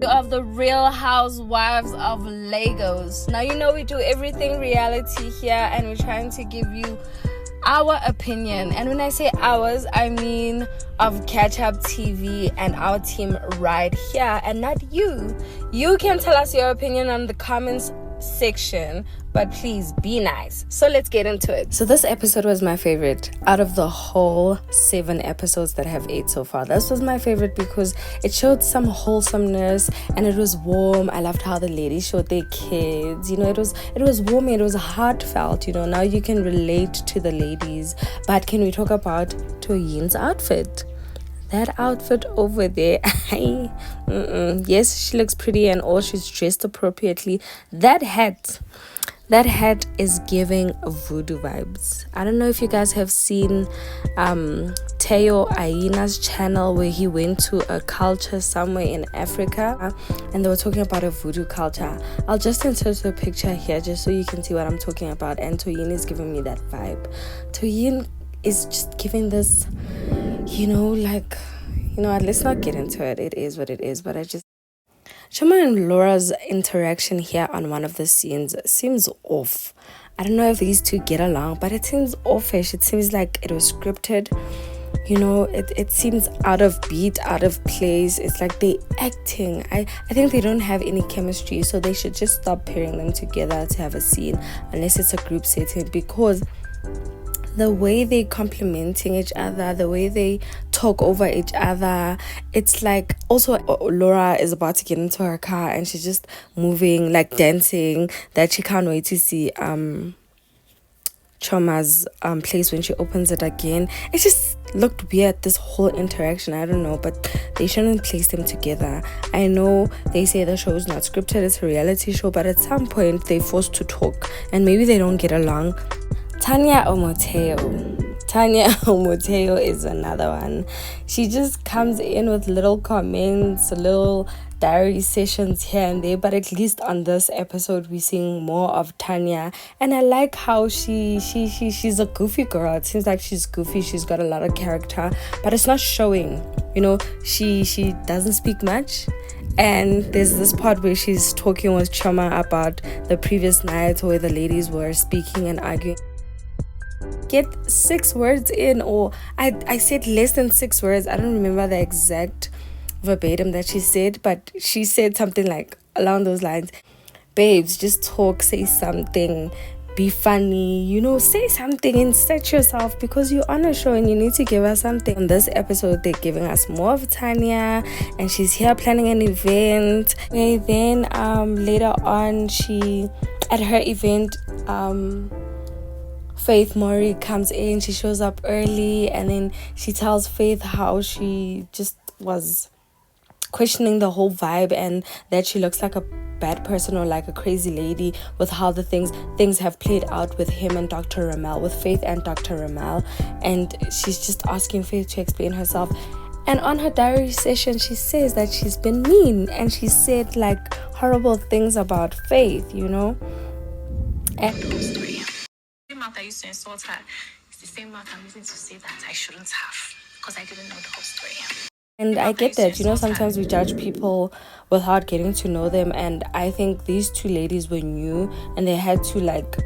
of the Real Housewives of Lagos. Now, you know we do everything reality here, and we're trying to give you our opinion. And when I say ours, I mean of Catch Up TV and our team right here, and not you. You can tell us your opinion on the comments section, but please be nice. So let's get into it. So this episode was my favorite out of the whole 7 episodes that I have 8 so far. This was my favorite because it showed some wholesomeness and it was warm. I loved how the ladies showed their kids. You know, it was warm, it was heartfelt. You know, now you can relate to the ladies. But can we talk about Toyin's outfit? That outfit over there, yes, she looks pretty and all. She's dressed appropriately. That hat is giving voodoo vibes. I don't know if you guys have seen Teo Aina's channel, where he went to a culture somewhere in Africa and they were talking about a voodoo culture. I'll just insert a picture here just so you can see what I'm talking about. And Toyin is giving me that vibe. Toyin is just giving this, let's not get into it. It is what it is. But Chioma and Laura's interaction here on one of the scenes seems off. I don't know if these two get along, but it seems offish. It seems like it was scripted. You know, it seems out of beat, out of place. It's like they acting. I think they don't have any chemistry, so they should just stop pairing them together to have a scene, unless it's a group setting, because the way they complimenting each other, the way they talk over each other, it's like, also Laura is about to get into her car and she's just moving, like dancing, that she can't wait to see Chioma's place when she opens it again. It just looked weird, this whole interaction. I don't know, but they shouldn't place them together. I know they say the show is not scripted, it's a reality show, but at some point they're forced to talk and maybe they don't get along. Tanya Omoteo is another one. She just comes in with little comments, little diary sessions here and there, but at least on this episode we're seeing more of Tanya, and I like how she's a goofy girl. It seems like she's goofy, she's got a lot of character, but it's not showing. You know, she doesn't speak much. And there's this part where she's talking with Chioma about the previous night where the ladies were speaking and arguing. Get 6 words in, or I said less than 6 words. I don't remember the exact verbatim that she said, but she said something like along those lines. Babes, just talk, say something, be funny, say something, insert yourself, because you're on a show and you need to give us something. In this episode, they're giving us more of Tanya, and she's here planning an event. And then later on, at her event, Faith Mori comes in, she shows up early, and then she tells Faith how she just was questioning the whole vibe and that she looks like a bad person or like a crazy lady with how the things have played out with him and Dr. Ramel, with Faith and Dr. Ramel, and she's just asking Faith to explain herself. And on her diary session, she says that she's been mean and she said like horrible things about Faith, And mouth I used to insult her, it's the same mouth I'm using to say that I shouldn't have, because I didn't know the whole story. And I get that, sometimes we judge people without getting to know them, and I think these two ladies were new and they had to like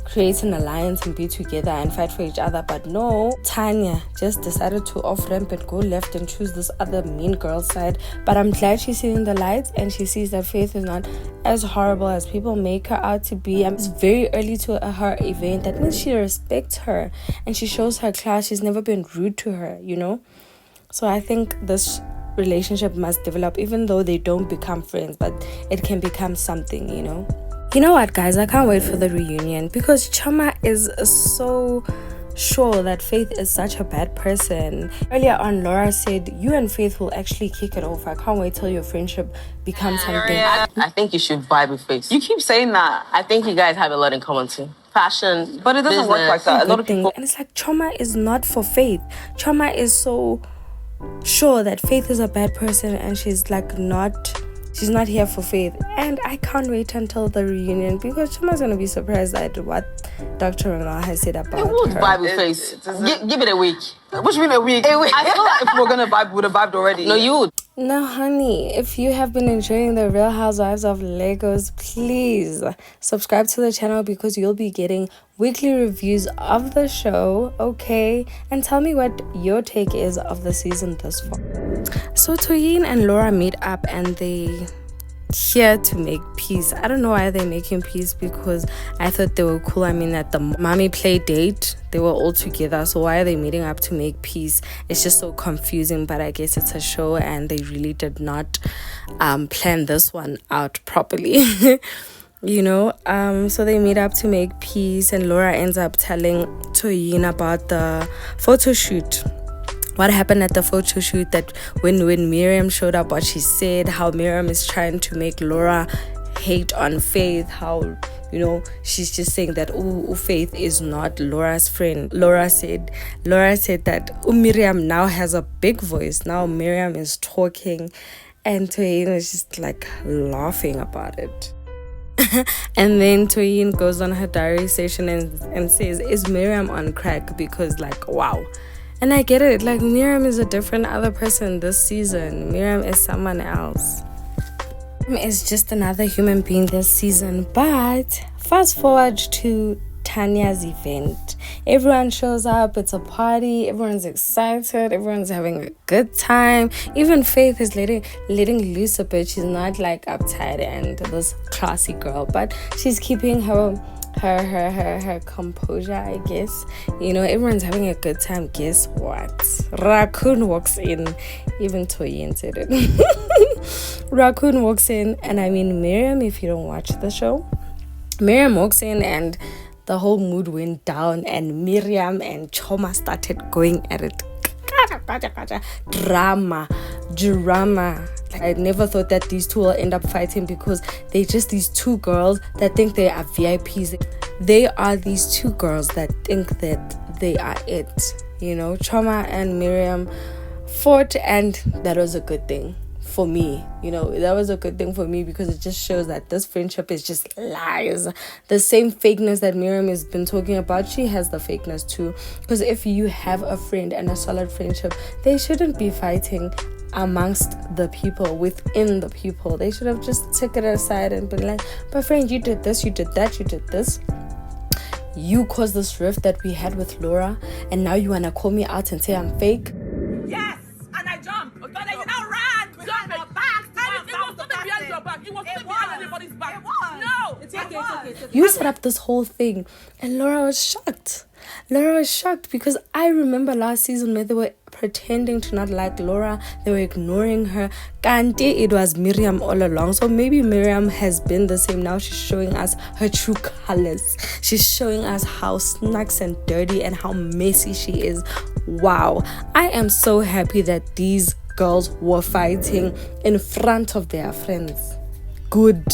create an alliance and be together and fight for each other. But no, Tanya just decided to off-ramp and go left and choose this other mean girl side. But I'm glad she's seeing the lights and she sees that Faith is not as horrible as people make her out to be. It's very early to her event. That means she respects her and she shows her class. She's never been rude to her, So I think this relationship must develop, even though they don't become friends, but it can become something, You know what, guys? I can't wait for the reunion because Chioma is so sure that Faith is such a bad person. Earlier on, Laura said, you and Faith will actually kick it off. I can't wait till your friendship becomes something. I think you should vibe with Faith. You keep saying that. I think you guys have a lot in common too. Passion, but it doesn't work like that. A lot of people... And it's like Chioma is not for Faith. Chioma is so sure that Faith is a bad person and she's not here for Faith. And I can't wait until the reunion because Chioma's gonna be surprised at what Dr. Ramel has said about her. You would vibe with Faith. Give it a week. What do you mean a week? I feel like if we're gonna vibe, we would have vibed already. No, you would. Now, honey, if you have been enjoying the Real Housewives of Lagos, please subscribe to the channel because you'll be getting weekly reviews of the show, okay? And tell me what your take is of the season thus far. So Toyin and Laura meet up and they here to make peace. I don't know why they're making peace because I thought they were cool. I mean, at the mommy play date, they were all together. So why are they meeting up to make peace? It's just so confusing, but I guess it's a show and they really did not plan this one out properly. You know, so they meet up to make peace and Laura ends up telling Toyin about the photo shoot. What happened at the photo shoot, that when Mariam showed up, what she said, how Mariam is trying to make Laura hate on Faith, how, you know, she's just saying that Faith is not Laura's friend. Laura said that Mariam now has a big voice. Now Mariam is talking, and Toyin is just like laughing about it. And then Toyin goes on her diary session and says, is Mariam on crack? Because like, wow. And I get it, like Mariam is a different other person this season. Mariam is someone else. Mariam is just another human being this season. But fast forward to Tanya's event. Everyone shows up, it's a party, everyone's excited, everyone's having a good time. Even Faith is letting loose a bit. She's not like uptight and this classy girl, but she's keeping her composure, I guess. You know, everyone's having a good time. Guess what? Raccoon walks in. Even Toyin said it. Raccoon walks in, and I mean Mariam, if you don't watch the show, Mariam walks in and the whole mood went down and Mariam and Chioma started going at it. Drama. I never thought that these two will end up fighting because they're just these two girls that think they are VIPs. They are these two girls that think that they are it. You know, Chioma and Mariam fought, and that was a good thing for me. You know, that was a good thing for me because it just shows that this friendship is just lies. The same fakeness that Mariam has been talking about, she has the fakeness too. Because if you have a friend and a solid friendship, they shouldn't be fighting amongst the people, within the people. They should have just taken it aside and been like, my friend, you did this, you did that, you did this. You caused this rift that we had with Laura, and now you want to call me out and say I'm fake? Yes, and I jumped. Okay, then you now ran. Jump your back. And it was not behind your back. It was not behind anybody's back. It was. No. It's okay. You set up this whole thing, and Laura was shocked. Because I remember last season when they were pretending to not like Laura, they were ignoring her. Kanti, it was Mariam all along. So maybe Mariam has been the same. Now she's showing us her true colors. She's showing us how snacks and dirty and how messy she is. Wow. I am so happy that these girls were fighting in front of their friends. Good.